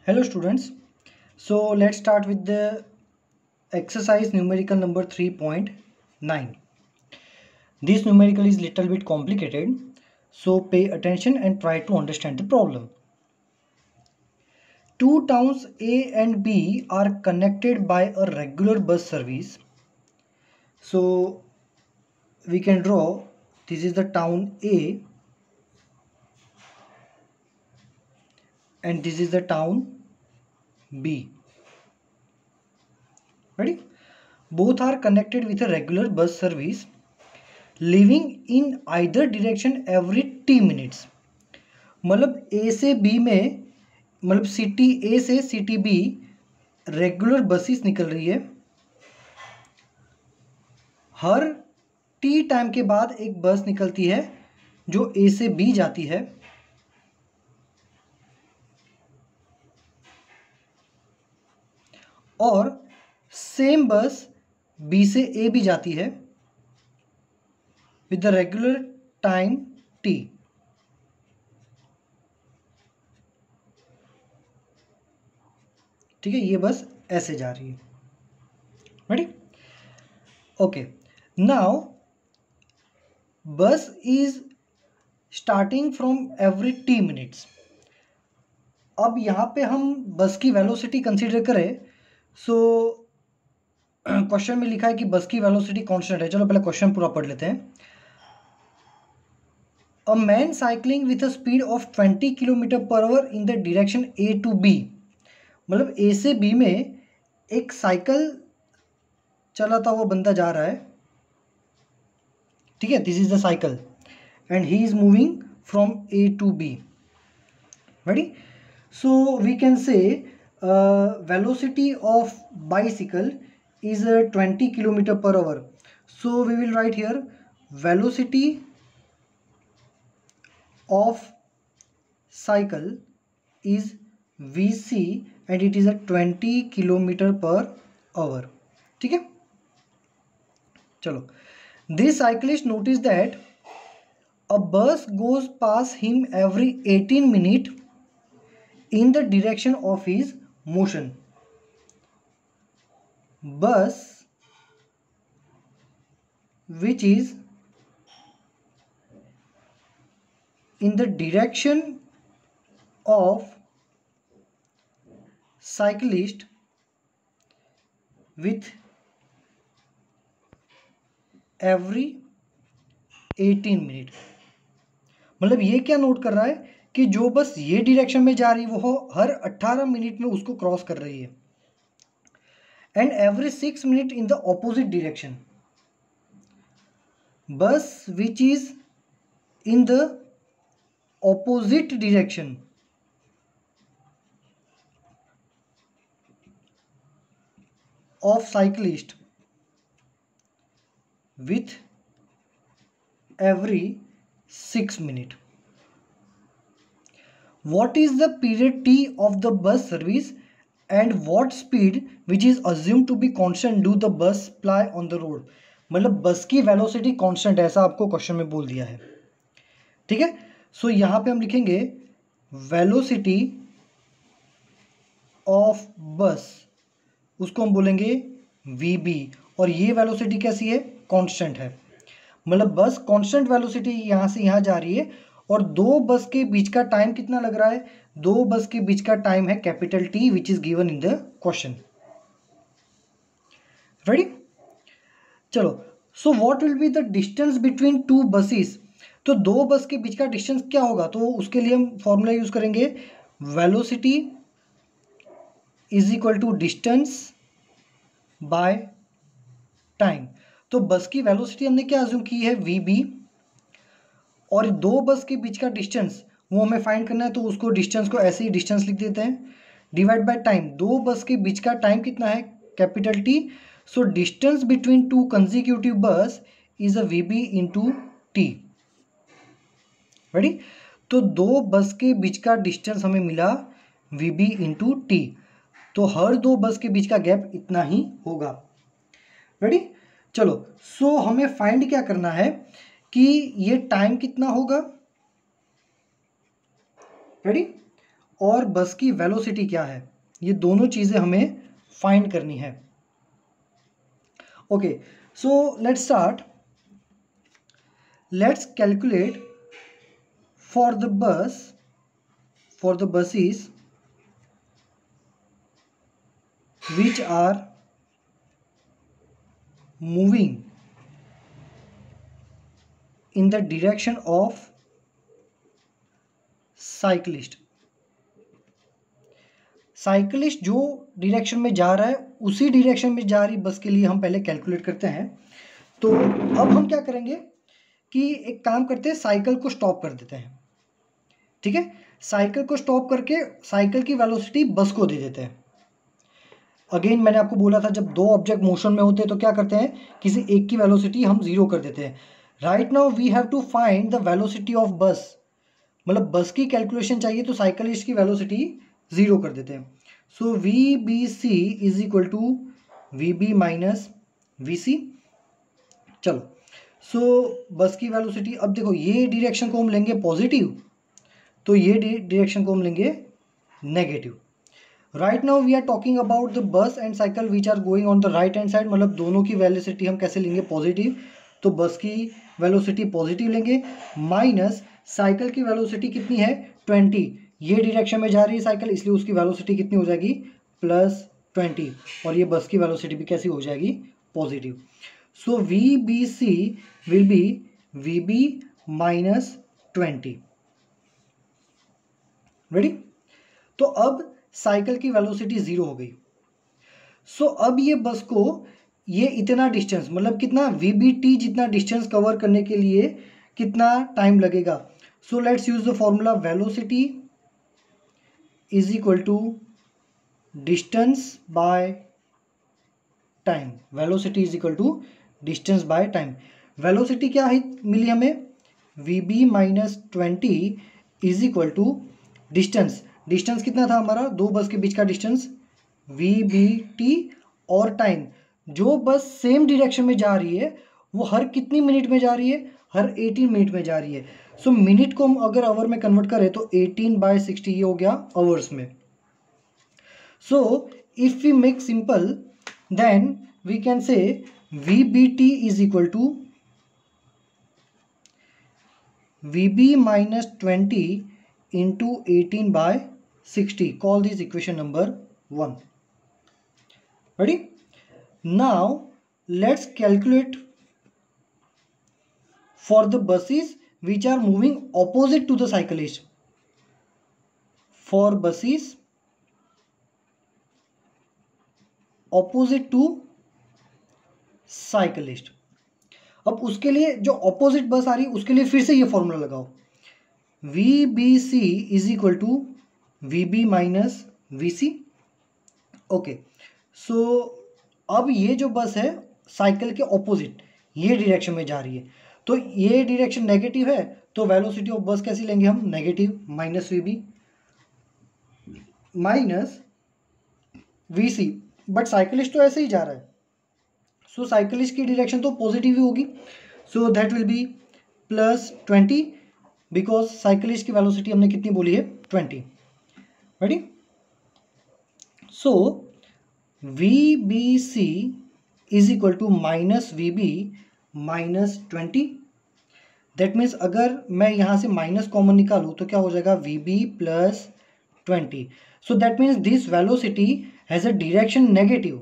Hello students. So let's start with the exercise numerical number 3.9. This numerical is little bit complicated. So pay attention and try to understand the problem. Two towns A and B are connected by a regular bus service. So we can draw, this is the town A and this is the town B. Ready? Both are connected with a regular bus service, living in either direction every T minutes. मतलब ए से B में, मतलब city ए से city be regular buses निकल रही है. हर T time के बाद एक बस निकलती है जो ए से बी जाती है. और सेम बस बी से ए भी जाती है with the regular time t. ठीक है, ये बस ऐसे जा रही है. रेडी? ओके, नाउ बस is starting from every T minutes. अब यहाँ पे हम बस की वेलोसिटी कंसीडर करें. सो क्वेश्चन में लिखा है कि बस की वेलोसिटी कांस्टेंट है. चलो पहले क्वेश्चन पूरा पढ़ लेते हैं. A man cycling with a speed of 20 km/h in the direction A to B. मतलब A से B में एक साइकिल चलाता हुआ बंदा जा रहा है. ठीक है, this is the cycle and he is moving from A to B. Ready? So we can say velocity of bicycle is 20 km/h. So we will write here velocity of cycle is Vc and it is a 20 km/h. ठीक है, चलो. This cyclist noticed that a bus goes past him every 18 minutes in the direction of his motion. Bus which is in the direction of cyclist with every 18 minute. मतलब ये क्या note कर रहा है कि जो बस ये डायरेक्शन में जा रही है वो हर 18 मिनट में उसको क्रॉस कर रही है. And every 6 minute in the opposite direction. Bus which is in the opposite direction of cyclist with every 6 minutes. What is the period t of the bus service and what speed which is assumed to be constant do the bus ply on the road. मतलब बस की velocity constant है, ऐसा आपको question में बोल दिया है. ठीक है, सो यहाँ पे हम लिखेंगे वेलोसिटी ऑफ बस, उसको हम बोलेंगे Vb. और ये वेलोसिटी कैसी है? कांस्टेंट है. मतलब बस कांस्टेंट वेलोसिटी यहाँ से यहाँ जा रही है और दो बस के बीच का टाइम कितना लग रहा है? दो बस के बीच का टाइम है capital T which is given in the question. Ready? चलो, so what will be the distance between two buses. तो दो बस के बीच का डिस्टेंस क्या होगा? तो उसके लिए हम फॉर्मूला यूज करेंगे velocity is equal to distance by time. तो बस की वेलोसिटी हमने क्या अज्यूम की है? Vb. और दो बस के बीच का डिस्टेंस वो हमें फाइंड करना है, तो उसको डिस्टेंस को ऐसे ही डिस्टेंस लिख देते हैं डिवाइड बाय टाइम. दो बस के बीच का टाइम कितना है? Capital T. So distance between two consecutive bus is a Vb into T. Ready? तो दो बस के बीच का डिस्टेंस हमें मिला Vb इंटू T. तो हर दो बस के बीच का गैप इतना ही होगा. रेडी? चलो, सो हमें फाइंड क्या करना है कि ये टाइम कितना होगा. रेडी? और बस की वेलोसिटी क्या है, ये दोनों चीज़ें हमें फाइंड करनी है। Okay, so let's start. Let's calculate for the buses which are moving in the direction of cyclist। Cyclist जो डायरेक्शन में जा रहा है उसी डायरेक्शन में जा रही बस के लिए हम पहले कैलकुलेट करते हैं। तो अब हम क्या करेंगे कि एक काम करते हैं, साइकिल को स्टॉप कर देते हैं। ठीक है, साइकिल को स्टॉप करके साइकिल की वेलोसिटी बस को दे देते हैं। अगेन मैंने आपको बोला था जब दो ऑब्जेक्ट मोशन में होते हैं तो क्या करते हैं, किसी एक की वेलोसिटी हम जीरो कर देते हैं। Right now we have to find the velocity of bus, मतलब बस की कैलकुलेशन चाहिए तो साइकिलिस्ट की वेलोसिटी जीरो कर देते हैं। So V B C is equal to V B minus V C. चलो, सो बस की वेलोसिटी, अब देखो ये डायरेक्शन को हम लेंगे पॉजिटिव, तो ये डायरेक्शन को हम लेंगे negative. Right now we are talking about the bus and cycle which are going on the right hand side, मतलब दोनों की वेलोसिटी हम कैसे लेंगे, पॉजिटिव। तो बस की वेलोसिटी पॉजिटिव लेंगे, माइनस साइकिल की वेलोसिटी कितनी है 20, ये डायरेक्शन में जा रही है साइकिल, इसलिए उसकी वेलोसिटी कितनी हो जाएगी +20, और ये बस की वेलोसिटी भी कैसी हो जाएगी, positive. So V B C will be V B minus 20। Ready? तो अब साइकिल की वेलोसिटी जीरो हो गई। सो अब ये बस को ये इतना डिस्टेंस, मतलब कितना VBT जितना डिस्टेंस कवर करने के लिए कितना टाइम लगेगा। So let's use the formula, velocity is equal to distance by time. Velocity is equal to distance by time. Velocity क्या है मिली हमें, VB minus 20 is equal to distance. Distance कितना था हमारा, दो बस के बीच का डिस्टेंस VBT, और टाइम, जो बस सेम डायरेक्शन में जा रही है वो हर कितनी मिनट में जा रही है, हर 18 मिनट में जा रही है। सो मिनट को हम अगर आवर में कन्वर्ट करें तो 18/60 ये हो गया आवर्स में। So if we make simple then we can say VBT is equal to VB minus 20 into 18/60. Call this equation number 1. Ready? Now let's calculate for the buses which are moving opposite to the cyclist. For buses opposite to cyclist, अब उसके लिए जो opposite बस आ रही है उसके लिए फिर से ये फॉर्मूला लगाओ, VBC is equal to VB minus VC। Okay, so अब ये जो बस है साइकिल के ऑपोजिट ये डायरेक्शन में जा रही है, तो ये डायरेक्शन नेगेटिव है, तो वेलोसिटी ऑफ बस कैसी लेंगे हम, negative, minus VB minus VC। But cyclist तो ऐसे ही जा रहा है, सो साइकिलिस्ट की डायरेक्शन तो पॉजिटिव ही होगी, so that will be +20 because cyclist की वेलोसिटी हमने कितनी बोली है 20। Ready? So VBC is equal to minus VB minus 20। That means अगर मैं यहाँ से माइनस कॉमन निकालूँ तो क्या हो जाएगा, VB + 20। So that means this velocity has a direction negative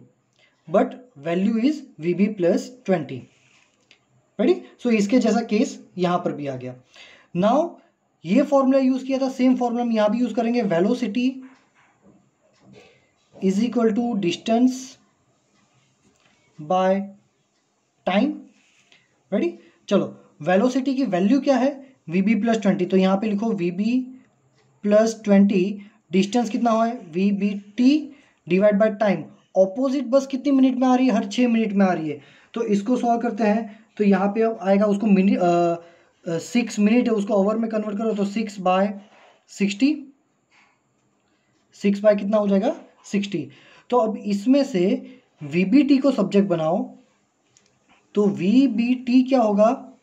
but value is VB + 20। Ready? So इसके जैसा केस यहाँ पर भी आ गया। नाउ ये फॉर्मूला यूज किया था, सेम फॉर्मूला हम यहाँ भी यूज करेंगे, velocity is equal to distance by time. Ready? चलो, वेलोसिटी की वैल्यू क्या है, VB + 20, तो यहाँ पे लिखो VB + 20, डिस्टेंस कितना हुआ है VBT divide by time. Opposite बस कितनी मिनट में आ रही है, हर 6 मिनट में आ रही है, तो इसको सॉल्व करते हैं तो यहाँ पे अब आएगा, उसको 6 मिनट है उसको ओवर में कन्वर्ट करो तो 6/60, 6 बाय कितना हो जाएगा 60। तो अब इसमें से VBT को सब्जेक्ट बनाओ, तो VBT क्या होगा,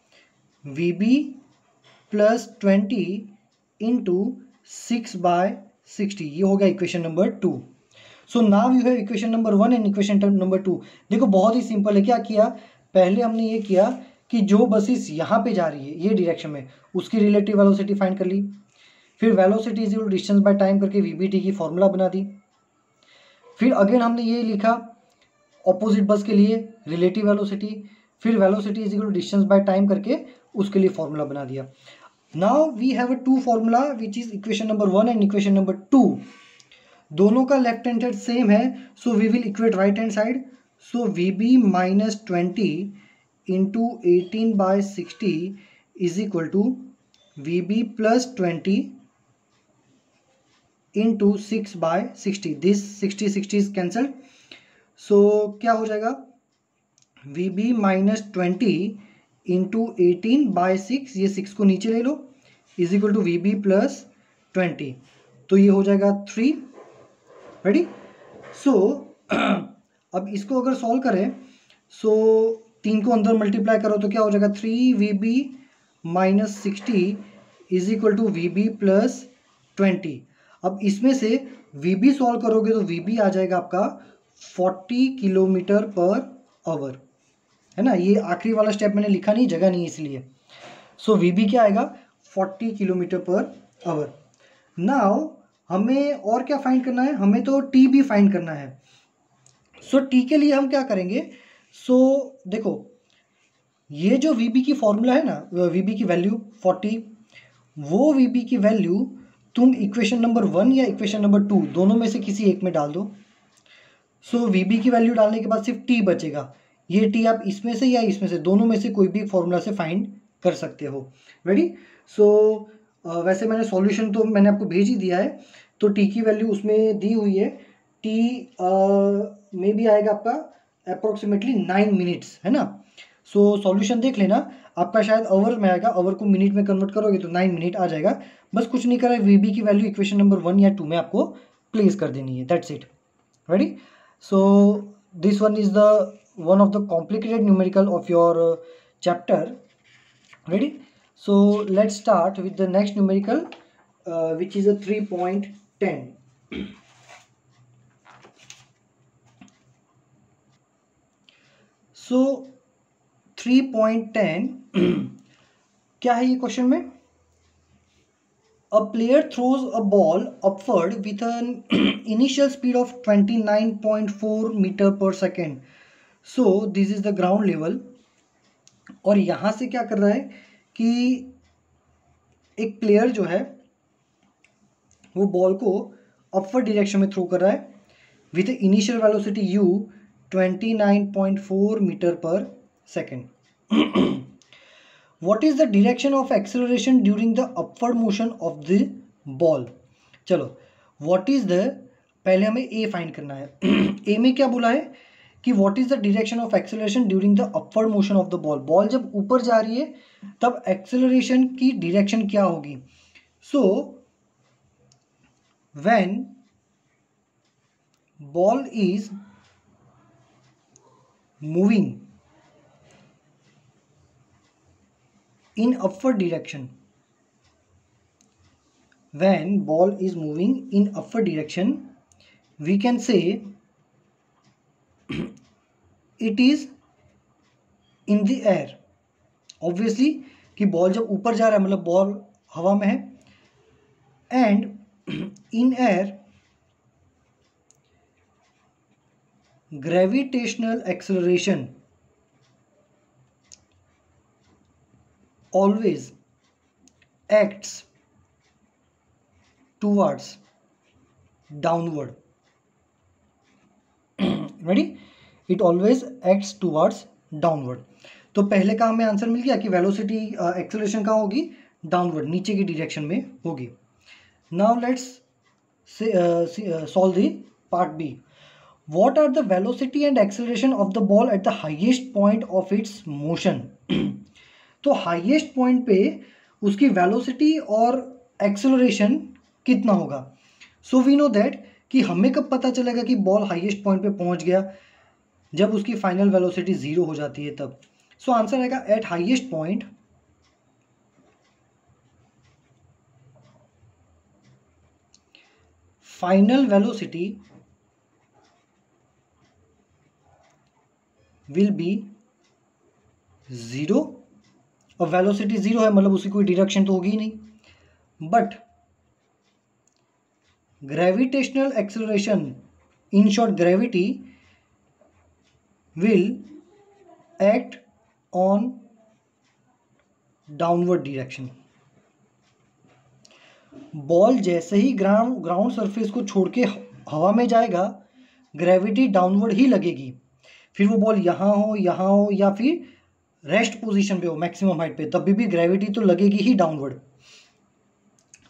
VB + 20 इंटू 6/60 60, ये हो गया equation number 2। So now you have equation number 1 and equation number 2। देखो बहुत ही सिंपल है, क्या किया, पहले हमने ये किया कि जो बसेस यहाँ पे जा रही है ये डायरेक्शन में, उसकी रिलेटिव वेलोसिटी फाइंड कर ली, फिर velocity is equal distance by time करके वीबीटी की फॉर्मूला बना दी। फिर अगेन हमने ये लिखा ऑपोजिट बस के लिए रिलेटिव वेलोसिटी, फिर velocity is equal distance by time करके उसके लिए फॉर्मूला बना दिया। Now we have a two formula which is equation number 1 and equation number 2। दोनों का लेफ्ट हैंड साइड सेम है, so we will equate right hand side. So V B minus 20 into 18/60 is equal to V B plus 20 into 6/60। This 60 is cancelled, so क्या हो जाएगा, we B minus 20 into 18/6, ये 6 को नीचे ले लो, is equal to V B plus 20, तो ये हो जाएगा 3। रेडी। सो अब इसको अगर सॉल्व करें, सो 3 को अंदर मल्टीप्लाई करो तो क्या हो जाएगा, 3VB minus 60 is equal to V B plus 20। अब इसमें से VB सॉल्व करोगे तो VB आ जाएगा आपका 40 किलोमीटर पर आवर, है ना। ये आखिरी वाला स्टेप मैंने लिखा नहीं, जगह नहीं इसलिए। सो VB क्या आएगा, 40 किलोमीटर पर आवर। नाउ हमें और क्या फाइंड करना है, हमें तो T भी फाइंड करना है। सो T के लिए हम क्या करेंगे, सो देखो ये जो VB की फॉर्मूला है ना, VB की वैल्यू 40, वो VB की वैल्यू तुम इक्वेशन नंबर 1 या इक्वेशन नंबर 2 दोनों में से किसी एक में डाल दो। सो VB की वैल्यू डालने के बाद सिर्फ T बचेगा, ये T आप इसमें से या इसमें से, दोनों में से कोई भी फॉर्मूला से फाइंड कर सकते हो। रेडी। सो वैसे मैंने सॉल्यूशन तो मैंने आपको भेज ही दिया है, तो T की वैल्यू उसमें दी हुई है। T में भी आएगा आपका अप्रोक्सीमेटली 9 मिनट्स, है ना। सो सॉल्यूशन देख लेना, आपका शायद आवर में आएगा, आवर को मिनट में कन्वर्ट करोगे तो 9 मिनट आ जाएगा। बस कुछ नहीं करा, VB की वैल्यू इक्वेशन नंबर 1 या 2 में आपको प्लेस कर देनी है, that's it. Ready. So this one is the one of the complicated numerical of your chapter. Ready. So let's start with the next numerical, which is a 3.10. So 3.10 क्या है ये question में, a player throws a ball upward with an initial speed of 29.4 meter per second. So this is the ground level, और यहाँ से क्या कर रहा है कि एक प्लेयर जो है वो बॉल को अपवर्ड डायरेक्शन में थ्रो कर रहा है with initial velocity u 29.4 metre पर second. What is the direction of acceleration during the upward motion of the ball. चलो व्हाट इज द, पहले हमें ए फाइंड करना है। ए में क्या बोला है कि what is the direction of acceleration during the upward motion of the ball. Ball जब ऊपर जा रही है तब एक्सेलरेशन की डायरेक्शन क्या होगी। So when ball is moving in upward direction, when ball is moving in upward direction, we can say it is in the air. obviously कि बॉल जब ऊपर जा रहा है मतलब बॉल हवा में है, and in air gravitational acceleration always acts towards downward. Ready? It always acts towards downward. तो पहले का हमें आंसर मिल गया कि वेलोसिटी एक्सेलरेशन कहाँ होगी, डाउनवर्ड, नीचे की डायरेक्शन में होगी। Now let's solve the part B. What are the velocity and acceleration of the ball at the highest point of its motion? तो हाईएस्ट पॉइंट पे उसकी वेलोसिटी और एक्सेलरेशन कितना होगा। सो वी नो दैट कि हमें कब पता चलेगा कि बॉल हाईएस्ट पॉइंट पे पहुंच गया, जब उसकी फाइनल वेलोसिटी 0 हो जाती है तब। सो आंसर आएगा eight highest point final velocity will be 0। और वेलोसिटी 0 है मतलब उसकी कोई डिरेक्शन तो होगी ही नहीं। But gravitational acceleration, in short gravity, will act on downward direction. Ball जैसे ही ग्राउंड सरफेस को छोड़ के हवा में जाएगा, ग्रेविटी डाउनवर्ड ही लगेगी। फिर वो बॉल यहाँ हो या फिर रेस्ट पोजीशन पे हो मैक्सिमम हाइट पे, तभी भी ग्रेविटी तो लगेगी ही डाउनवर्ड।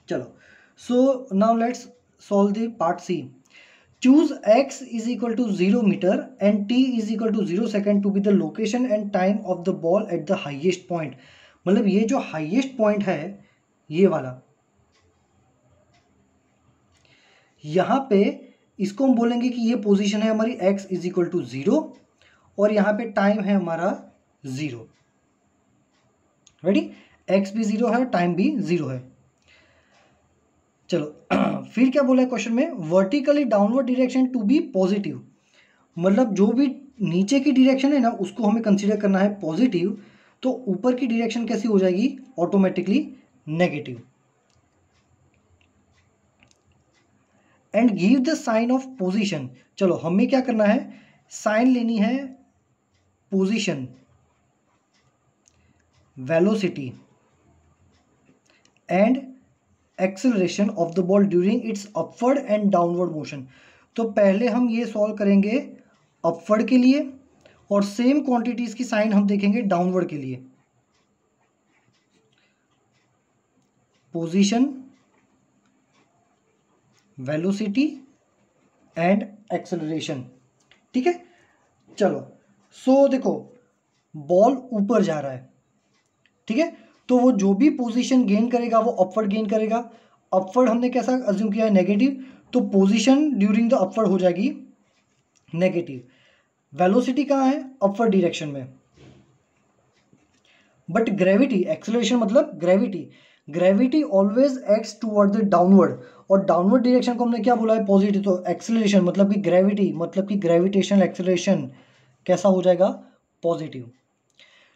चलो, so now let's solve the part C. Choose x is equal to 0 meter and t is equal to 0 second to be the location and time of the ball at the highest point. मतलब ये जो highest point है ये वाला, यहाँ पे इसको हम बोलेंगे कि ये पोजीशन है हमारी x इज इक्वल टू 0 और यहाँ पे टाइम है हमारा 0। रेडी, x भी 0 है, टाइम भी 0 है। चलो फिर क्या बोला है क्वेश्चन में, vertically downward direction to be positive. मतलब जो भी नीचे की डायरेक्शन है ना उसको हमें कंसीडर करना है पॉजिटिव, तो ऊपर की डायरेक्शन कैसी हो जाएगी, automatically negative. And give the sign of position. चलो हमें क्या करना है, साइन लेनी है position, velocity and acceleration of the ball during its upward and downward motion. तो पहले हम ये सॉल्व करेंगे अपवर्ड के लिए और सेम क्वांटिटीज की साइन हम देखेंगे डाउनवर्ड के लिए। पोजीशन, वेलोसिटी एंड एक्सेलरेशन, ठीक है। चलो सो देखो बॉल ऊपर जा रहा है, ठीक है, तो वो जो भी पोजीशन गेन करेगा वो अपवर्ड गेन करेगा। अपवर्ड हमने कैसा अज्यूम किया है, नेगेटिव, तो पोजीशन ड्यूरिंग द अपवर्ड हो जाएगी नेगेटिव। वेलोसिटी कहाँ है, अपवर्ड डायरेक्शन में। बट ग्रेविटी, एक्सेलरेशन मतलब gravity, gravity always acts toward the downward, और डाउनवर्ड डायरेक्शन को हमने क्या बोला है, पॉजिटिव। तो एक्सेलरेशन मतलब कि ग्रेविटी मतलब कि ग्रेविटेशनल एक्सेलरेशन कैसा हो जाएगा, positive.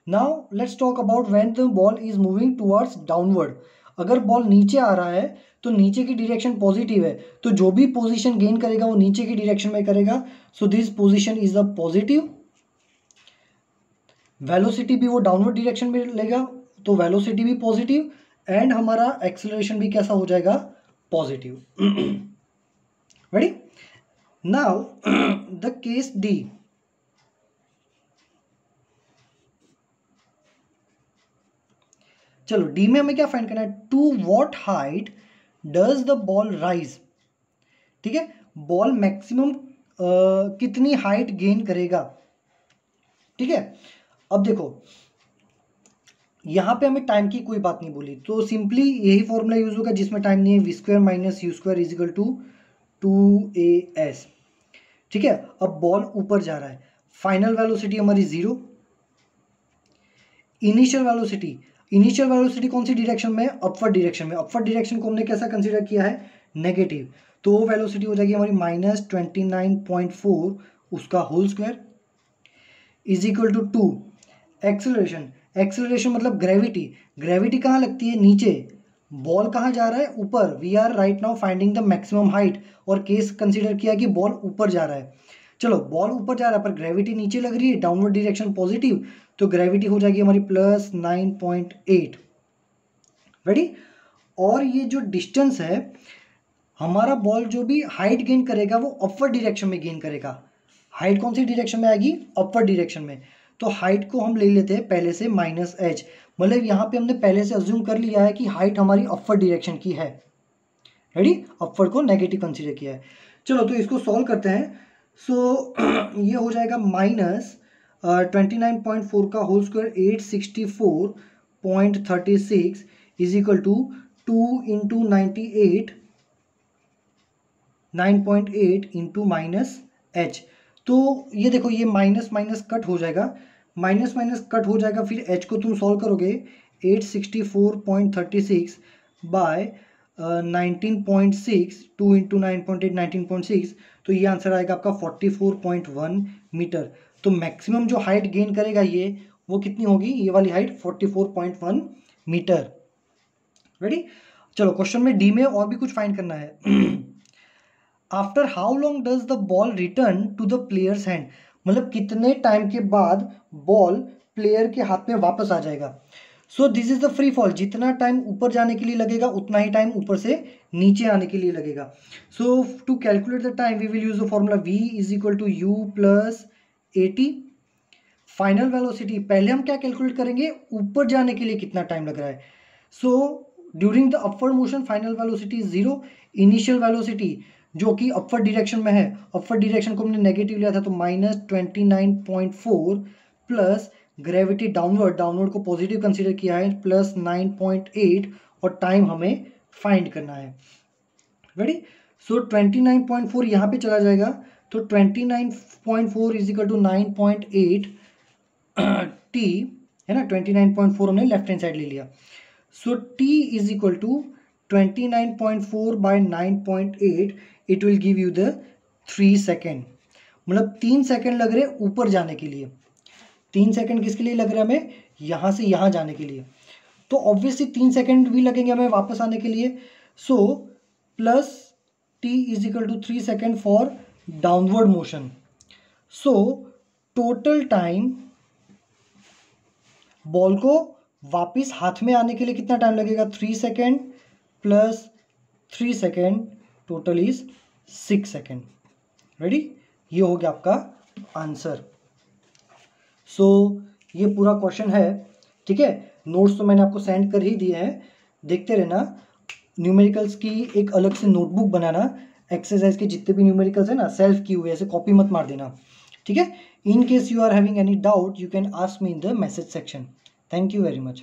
Now let's talk about when the ball is moving towards downward. अगर बॉल नीचे आ रहा है तो नीचे की डायरेक्शन पॉजिटिव है, तो जो भी पोजीशन गेन करेगा वो नीचे की डायरेक्शन में करेगा, so this position is a positive. Velocity भी वो डाउनवर्ड डायरेक्शन में लेगा, तो वेलोसिटी भी पॉजिटिव एंड हमारा एक्सेलरेशन भी कैसा हो जाएगा, positive. Ready, now the case D. चलो डी में हमें क्या फाइंड करना है, to what height does the ball rise. ठीक है, बॉल मैक्सिमम कितनी हाइट गेन करेगा। ठीक है, अब देखो यहां पे हमें टाइम की कोई बात नहीं बोली, तो सिंपली यही फॉर्मूला यूज होगा जिसमें टाइम नहीं है, V square minus U square is equal to 2as। ठीक है, अब बॉल ऊपर जा रहा है, फाइनल वेलोसिटी हमारी 0, इनिशियल वेलोसिटी कौन सी डायरेक्शन में, अपवर्ड डायरेक्शन में। अपवर्ड डायरेक्शन को हमने कैसा कंसीडर किया है, नेगेटिव, तो वो वेलोसिटी हो जाएगी हमारी -29.4 उसका whole square is equal to 2। Acceleration मतलब ग्रेविटी कहाँ लगती है, नीचे, बॉल कहाँ जा रहा है, ऊपर। We are right now finding the maximum height, और केस कंसीडर किया कि बॉल ऊपर जा रहा है। चलो बॉल ऊपर जा रहा है पर ग्रेविटी नीचे लग रही है, डाउनवर्ड डायरेक्शन पॉजिटिव, तो ग्रेविटी हो जाएगी हमारी +9.8। रेडी, और ये जो डिस्टेंस है हमारा, बॉल जो भी हाइट गेन करेगा वो अपवर्ड डायरेक्शन में गेन करेगा। हाइट कौन सी डायरेक्शन में आएगी, अपवर्ड डायरेक्शन में। तो हाइट को हम ले लेते हैं पहले से -h, मतलब यहाँ पे हमने पहले से अज्यूम कर लिया है कि हाइट हमारी अपवर्ड डायरेक्शन की है। रेडी, अपवर्ड को नेगेटिव कंसीडर किया है। चलो तो इसको सॉल्व करते हैं। सो ये हो जाएगा -29.4 का whole square 864.36 is equal to 2 into 98 9.8 into -h। तो ये देखो ये माइनस माइनस कट हो जाएगा, फिर h को तुम सॉल्व करोगे 864.36 बाय 19.6, 2 इंटू 9.8 19.6, तो ये आंसर आएगा आपका 44.1 मीटर। तो मैक्सिमम जो हाइट गेन करेगा ये वो कितनी होगी, ये वाली हाइट 44.1 मीटर। रेडी, चलो क्वेश्चन में डी में और भी कुछ फाइंड करना है। After how long does the ball return to the player's hand, मतलब कितने टाइम के बाद बॉल प्लेयर के हाथ में वापस आ जाएगा। So this is the free fall, जितना टाइम ऊपर जाने के लिए लगेगा उतना ही टाइम ऊपर से नीचे आने के लिए लगेगा। So to calculate the time we will use the formula v is equal to u plus AT। Final velocity पहले हम क्या कैलकुलेट करेंगे, ऊपर जाने के लिए कितना टाइम लग रहा है। So during the upward motion final velocity is 0, initial velocity जो कि अपवर्ड डायरेक्शन में है, अपवर्ड डायरेक्शन को हमने नेगेटिव लिया था तो -29.4 प्लस ग्रेविटी डाउनवर्ड को पॉजिटिव कंसीडर किया है प्लस 9.8 और टाइम हमें फाइंड करना है। रेडी, सो 29.4 यहाँ पे चला जाएगा तो 29.4 इज इक्वल टू 9.8 t है ना, 29.4 हमने लेफ्ट हैंड साइड ले लिया। So t is equal to 29.4 by 9.8, it will give you the 3 second, मतलब 3 सेकेंड लग रहे ऊपर जाने के लिए। 3 सेकेंड किसके लिए लग रहा है हमें, यहाँ से यहाँ जाने के लिए, तो ऑब्वियसली 3 सेकेंड भी लगेंगे हमें वापस आने के लिए। So plus t is equal to 3 second for downward motion. So total time ball को वापस हाथ में आने के लिए कितना टाइम लगेगा, 3 second plus 3 second, total is 6 second. Ready, ये हो गया आपका आंसर। सो ये पूरा क्वेश्चन है, ठीक है। नोट्स तो मैंने आपको सेंड कर ही दिए हैं, देखते रहना। न्यूमेरिकल्स की एक अलग से नोटबुक बनाना, एक्सरसाइज के जितने भी न्यूमेरिकल्स है ना सेल्फ की हुए, ऐसे कॉपी मत मार देना, ठीक है। In case you are having any doubt you can ask me in the message section. Thank you very much.